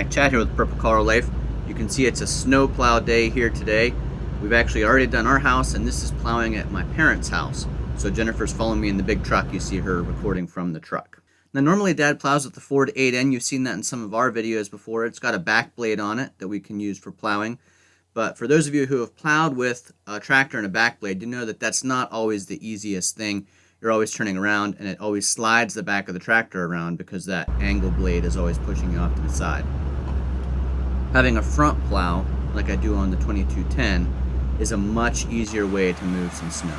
Chad here with Purple Collar Life. You can see it's a snow plow day here today. We've actually already done our house, and this is plowing at my parents' house. So Jennifer's following me in the big truck. You see her recording from the truck. Now normally Dad plows with the Ford 8N. You've seen that in some of our videos before. It's got a back blade on it that we can use for plowing. But for those of you who have plowed with a tractor and a back blade, you know that that's not always the easiest thing. You're always turning around, and it always slides the back of the tractor around because that angle blade is always pushing you off to the side. Having a front plow, like I do on the 2210, is a much easier way to move some snow.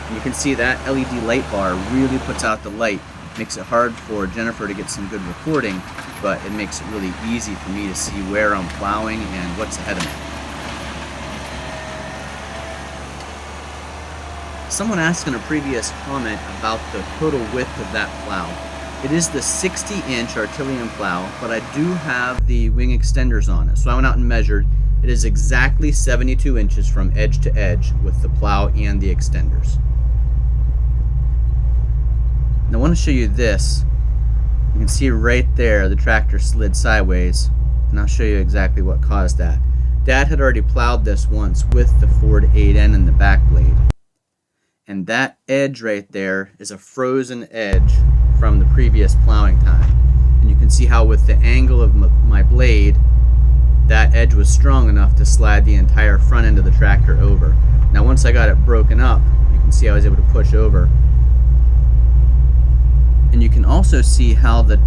And you can see that LED light bar really puts out the light. Makes it hard for Jennifer to get some good recording, but it makes it really easy for me to see where I'm plowing and what's ahead of me. Someone asked in a previous comment about the total width of that plow. It is the 60-inch Artillian plow, but I do have the wing extenders on it. So I went out and measured. It is exactly 72 inches from edge to edge with the plow and the extenders. Now I want to show you this. You can see right there the tractor slid sideways, and I'll show you exactly what caused that. Dad had already plowed this once with the Ford 8N and the back blade. And that edge right there is a frozen edge from the previous plowing time. And you can see how with the angle of my blade, that edge was strong enough to slide the entire front end of the tractor over. Now once I got it broken up, you can see I was able to push over. And you can also see how the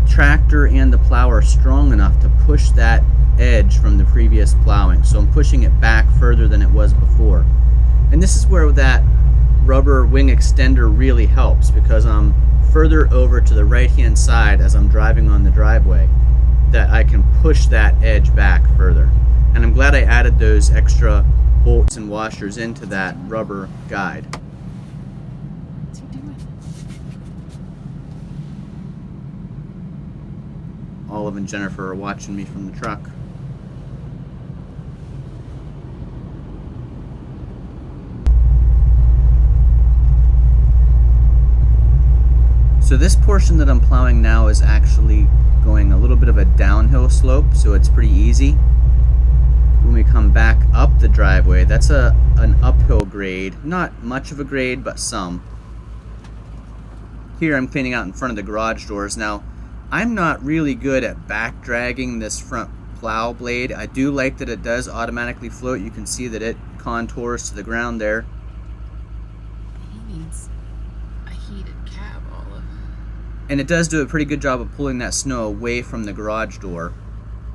tractor and the plow are strong enough to push that edge from the previous plowing. So I'm pushing it back further than it was before. And this is where that rubber wing extender really helps, because I'm further over to the right hand side as I'm driving on the driveway, that I can push that edge back further. And I'm glad I added those extra bolts and washers into that rubber guide. What's he doing? Olive and Jennifer are watching me from the truck. So this portion that I'm plowing now is actually going a little bit of a downhill slope, so it's pretty easy. When we come back up the driveway, that's an uphill grade. Not much of a grade, but some. Here I'm cleaning out in front of the garage doors. Now, I'm not really good at back dragging this front plow blade. I do like that it does automatically float. You can see that it contours to the ground there. He needs a heated cab, Olive. And it does do a pretty good job of pulling that snow away from the garage door.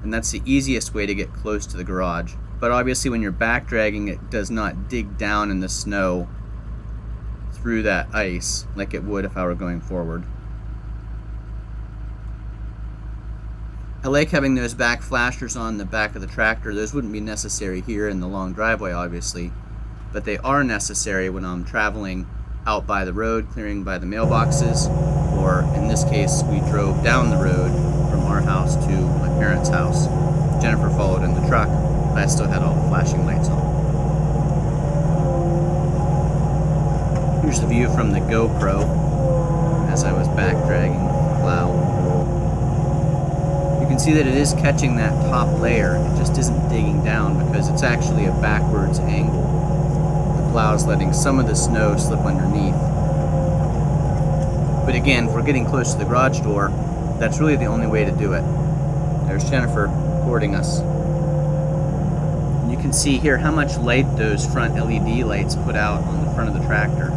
And that's the easiest way to get close to the garage. But obviously when you're back dragging, it does not dig down in the snow through that ice like it would if I were going forward. I like having those back flashers on the back of the tractor. Those wouldn't be necessary here in the long driveway, obviously, but they are necessary when I'm traveling out by the road, clearing by the mailboxes, or in this case, we drove down the road from our house to my parents' house. Jennifer followed in the truck, but I still had all the flashing lights on. Here's the view from the GoPro as I was back dragging the plow. You can see that it is catching that top layer. It just isn't digging down because it's actually a backwards angle. The plow is letting some of the snow slip underneath. But again, if we're getting close to the garage door, that's really the only way to do it. There's Jennifer recording us. And you can see here how much light those front LED lights put out on the front of the tractor.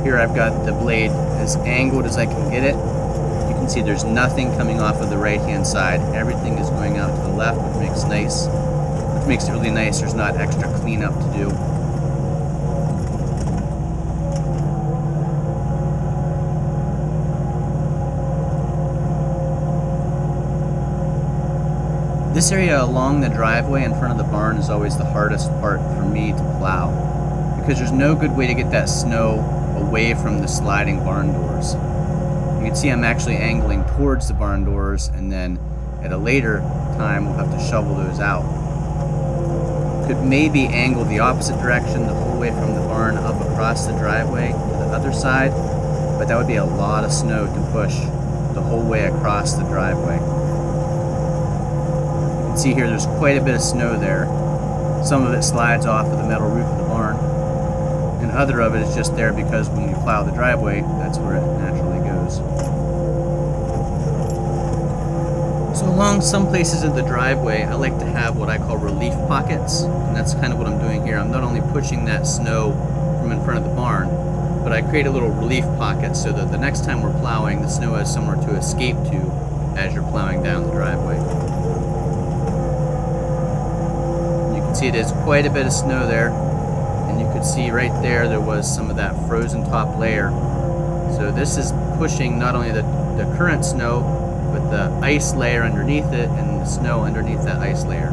Here I've got the blade as angled as I can get it. You can see there's nothing coming off of the right hand side. Everything is going out to the left, which makes it really nice. There's not extra cleanup to do. This area along the driveway in front of the barn is always the hardest part for me to plow, because there's no good way to get that snow away from the sliding barn doors. You can see I'm actually angling towards the barn doors, and then at a later time we'll have to shovel those out. could maybe angle the opposite direction the whole way from the barn up across the driveway to the other side, but that would be a lot of snow to push the whole way across the driveway. You can see here there's quite a bit of snow there. Some of it slides off of the metal roof of the barn, and other of it is just there because when you plow the driveway, that's where it naturally goes. So along some places in the driveway, I like to have what I call relief pockets, and that's kind of what I'm doing here. I'm not only pushing that snow from in front of the barn, but I create a little relief pocket so that the next time we're plowing, the snow has somewhere to escape to as you're plowing down the driveway. You can see it is quite a bit of snow there, and you could see right there was some of that frozen top layer. So this is pushing not only the current snow, but the ice layer underneath it and the snow underneath that ice layer.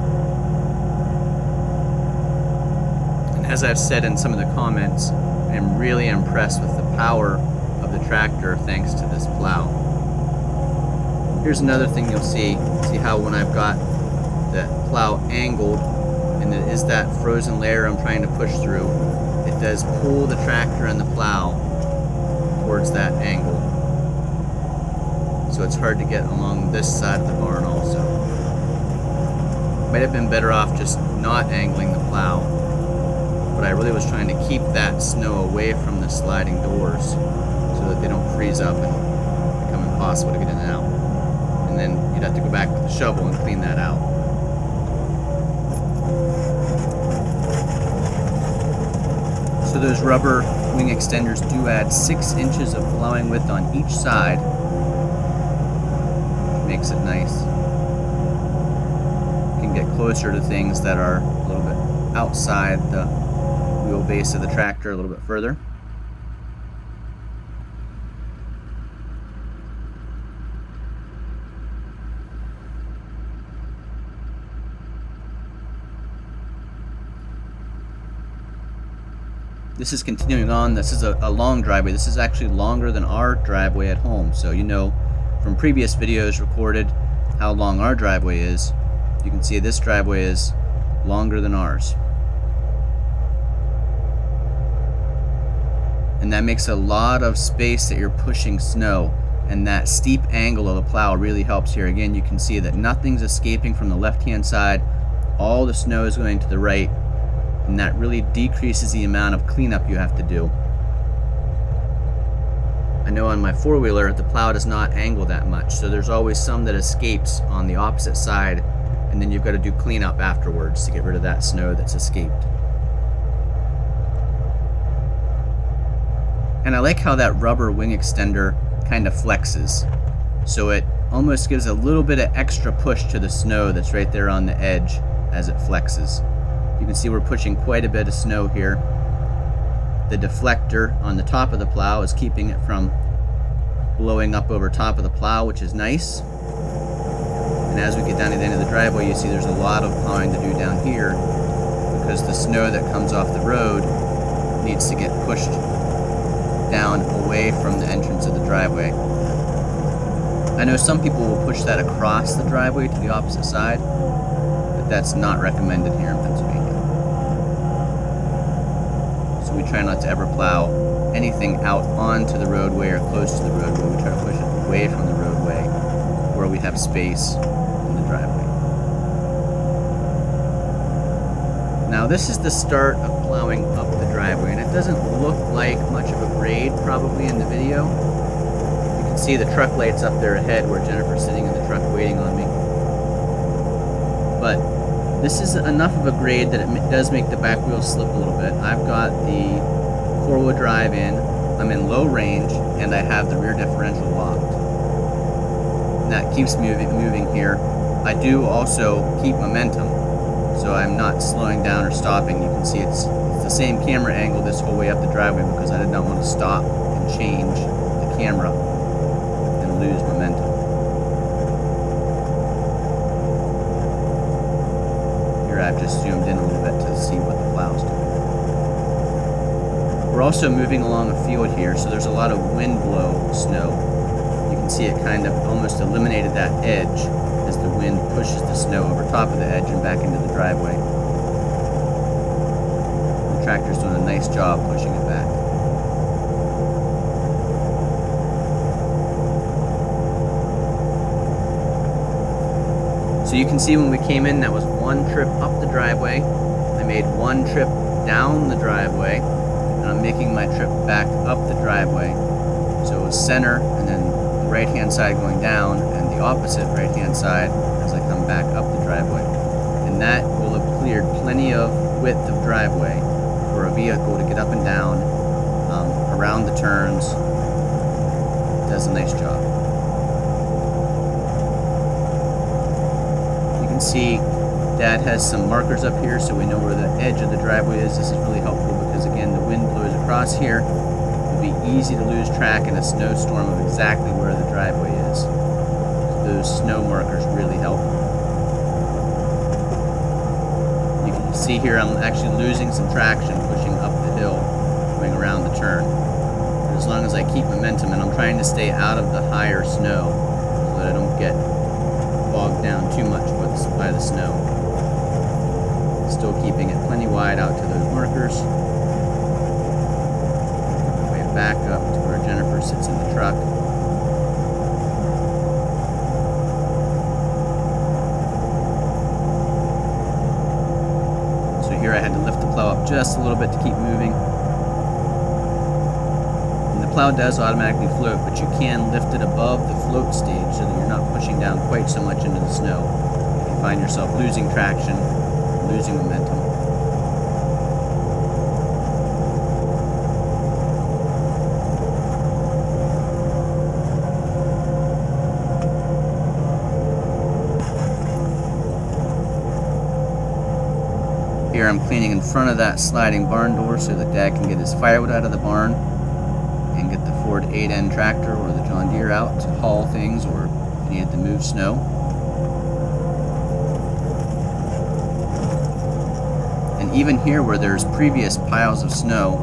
And as I've said in some of the comments, I'm really impressed with the power of the tractor thanks to this plow. Here's another thing you'll see. See how when I've got the plow angled and it is that frozen layer I'm trying to push through, it does pull the tractor and the plow towards that angle. So it's hard to get along this side of the barn also. Might have been better off just not angling the plow, but I really was trying to keep that snow away from the sliding doors so that they don't freeze up and become impossible to get in and out. And then you'd have to go back with the shovel and clean that out. So those rubber wing extenders do add 6 inches of plowing width on each side, which makes it nice. You can get closer to things that are a little bit outside the wheelbase of the tractor a little bit further. This is continuing on. This is a long driveway. This is actually longer than our driveway at home. So you know from previous videos recorded how long our driveway is. You can see this driveway is longer than ours. And that makes a lot of space that you're pushing snow, and that steep angle of the plow really helps here. Again, you can see that nothing's escaping from the left-hand side. All the snow is going to the right, and that really decreases the amount of cleanup you have to do. I know on my four-wheeler the plow does not angle that much, so there's always some that escapes on the opposite side, and then you've got to do cleanup afterwards to get rid of that snow that's escaped. And I like how that rubber wing extender kind of flexes, so it almost gives a little bit of extra push to the snow that's right there on the edge as it flexes. You can see we're pushing quite a bit of snow here. The deflector on the top of the plow is keeping it from blowing up over top of the plow, which is nice. And as we get down to the end of the driveway, you see there's a lot of plowing to do down here because the snow that comes off the road needs to get pushed down away from the entrance of the driveway. I know some people will push that across the driveway to the opposite side, but that's not recommended here in Pennsylvania. So we try not to ever plow anything out onto the roadway or close to the roadway. We try to push it away from the roadway where we have space in the driveway. Now this is the start of plowing up the driveway, and it doesn't look like much of a grade probably in the video. You can see the truck lights up there ahead where Jennifer's sitting in the truck waiting on me. But this is enough of a grade that it does make the back wheels slip a little bit. I've got the four-wheel drive in, I'm in low range, and I have the rear differential locked. And that keeps me moving here. I do also keep momentum, so I'm not slowing down or stopping. You can see it's the same camera angle this whole way up the driveway because I did not want to stop and change the camera and lose momentum. Here I've just zoomed in a little bit to see what the plow's doing. We're also moving along a field here, so there's a lot of wind blow snow. You can see it kind of almost eliminated that edge as the wind pushes the snow over top of the edge and back into the driveway. The tractor's doing a nice job pushing it back. So you can see when we came in, that was one trip up the driveway. I made one trip down the driveway, and I'm making my trip back up the driveway. So it was center, and then the right-hand side going down, and the opposite right-hand side as I come back up the driveway. And that will have cleared plenty of width of driveway for a vehicle to get up and down, around the turns. It does a nice job. You can see Dad has some markers up here so we know where the edge of the driveway is. This is really helpful because, again, the wind blows across here. It'll be easy to lose track in a snowstorm of exactly where the driveway is. So those snow markers really help. You can see here I'm actually losing some traction pushing up the hill, going around the turn. But as long as I keep momentum, and I'm trying to stay out of the higher snow so that I don't get bogged down too much by the snow. Still keeping it plenty wide out to those markers. Way back up to where Jennifer sits in the truck. So here I had to lift the plow up just a little bit to keep moving. And the plow does automatically float, but you can lift it above the float stage so that you're not pushing down quite so much into the snow. If you find yourself losing traction, losing momentum. Here I'm cleaning in front of that sliding barn door so that Dad can get his firewood out of the barn and get the Ford 8N tractor or the John Deere out to haul things, or if he needed to move snow. And even here where there's previous piles of snow,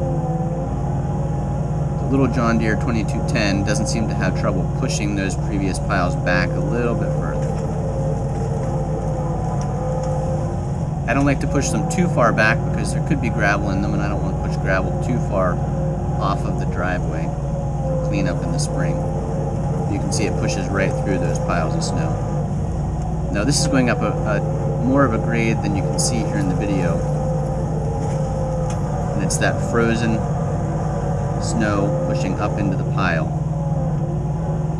the little John Deere 2210 doesn't seem to have trouble pushing those previous piles back a little bit further. I don't like to push them too far back because there could be gravel in them, and I don't want to push gravel too far off of the driveway for cleanup in the spring. You can see it pushes right through those piles of snow. Now this is going up a more of a grade than you can see here in the video. And it's that frozen snow pushing up into the pile.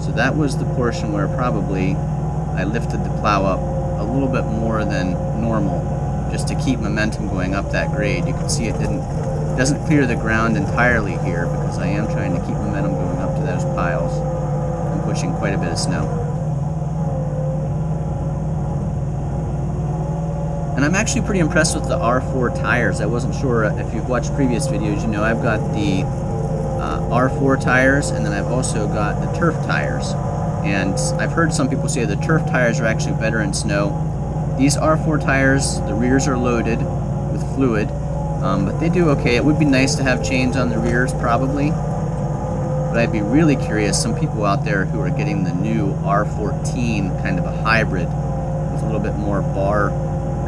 So that was the portion where probably I lifted the plow up a little bit more than normal, just to keep momentum going up that grade. You can see it doesn't clear the ground entirely here because I am trying to keep momentum going up to those piles and pushing quite a bit of snow. And I'm actually pretty impressed with the R4 tires. I wasn't sure if you've watched previous videos, you know I've got the R4 tires, and then I've also got the turf tires. And I've heard some people say the turf tires are actually better in snow. These R4 tires, the rears are loaded with fluid, but they do okay. It would be nice to have chains on the rears, probably. But I'd be really curious, some people out there who are getting the new R14, kind of a hybrid, with a little bit more bar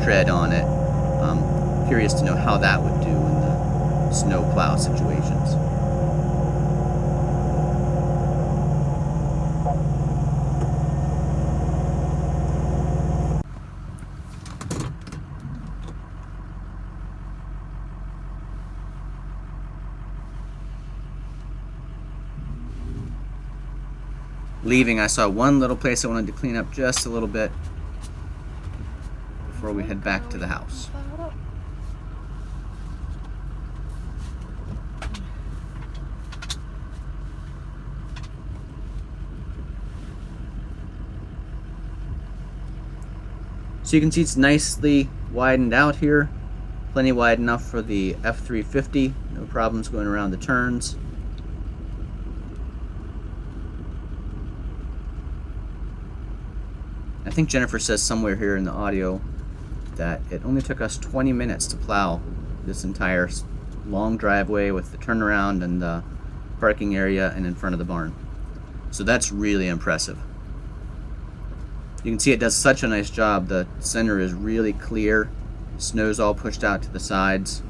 tread on it. Curious to know how that would do in the snow plow situations. Leaving, I saw one little place I wanted to clean up just a little bit before we head back to the house. So you can see it's nicely widened out here, plenty wide enough for the F350, no problems going around the turns. I think Jennifer says somewhere here in the audio that it only took us 20 minutes to plow this entire long driveway with the turnaround and the parking area and in front of the barn. So that's really impressive. You can see it does such a nice job. The center is really clear. Snow's all pushed out to the sides.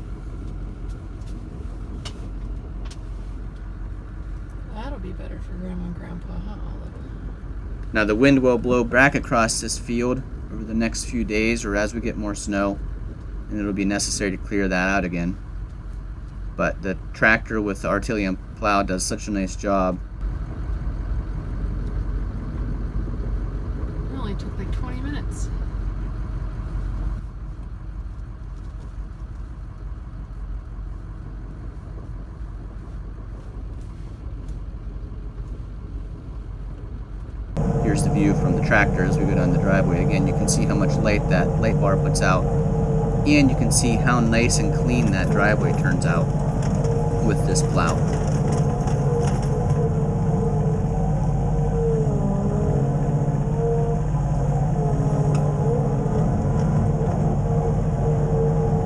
Now the wind will blow back across this field over the next few days or as we get more snow, and it'll be necessary to clear that out again. But the tractor with the Artillian plow does such a nice job. It only took like 20 minutes. Here's the view from the tractor as we go down the driveway. Again, you can see how much light that light bar puts out, and you can see how nice and clean that driveway turns out with this plow.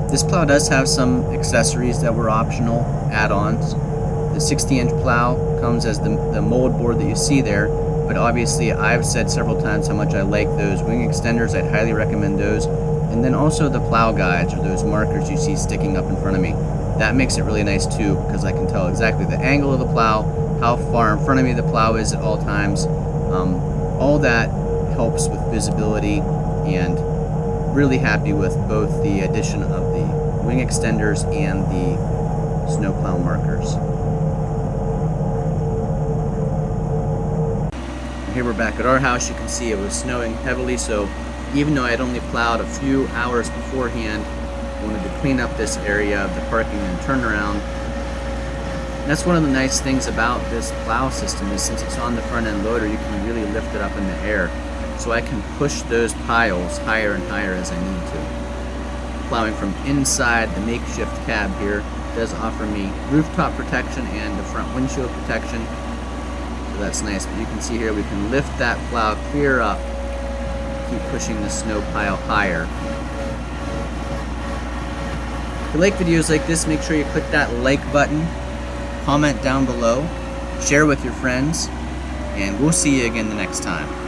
This plow does have some accessories that were optional add-ons. The 60-inch plow comes as the mold board that you see there, but obviously I've said several times how much I like those wing extenders. I'd highly recommend those. And then also the plow guides, or those markers you see sticking up in front of me. That makes it really nice too, because I can tell exactly the angle of the plow, how far in front of me the plow is at all times. All that helps with visibility, and really happy with both the addition of the wing extenders and the snowplow markers. Here we're back at our house. You can see it was snowing heavily, so even though I'd only plowed a few hours beforehand, I wanted to clean up this area of the parking and turnaround. And that's one of the nice things about this plow system, is since it's on the front end loader, you can really lift it up in the air. So I can push those piles higher and higher as I need to. Plowing from inside the makeshift cab here does offer me rooftop protection and the front windshield protection. So that's nice, but you can see here we can lift that plow clear up, keep pushing the snow pile higher. If you like videos like this, make sure you click that like button, comment down below, share with your friends, and we'll see you again the next time.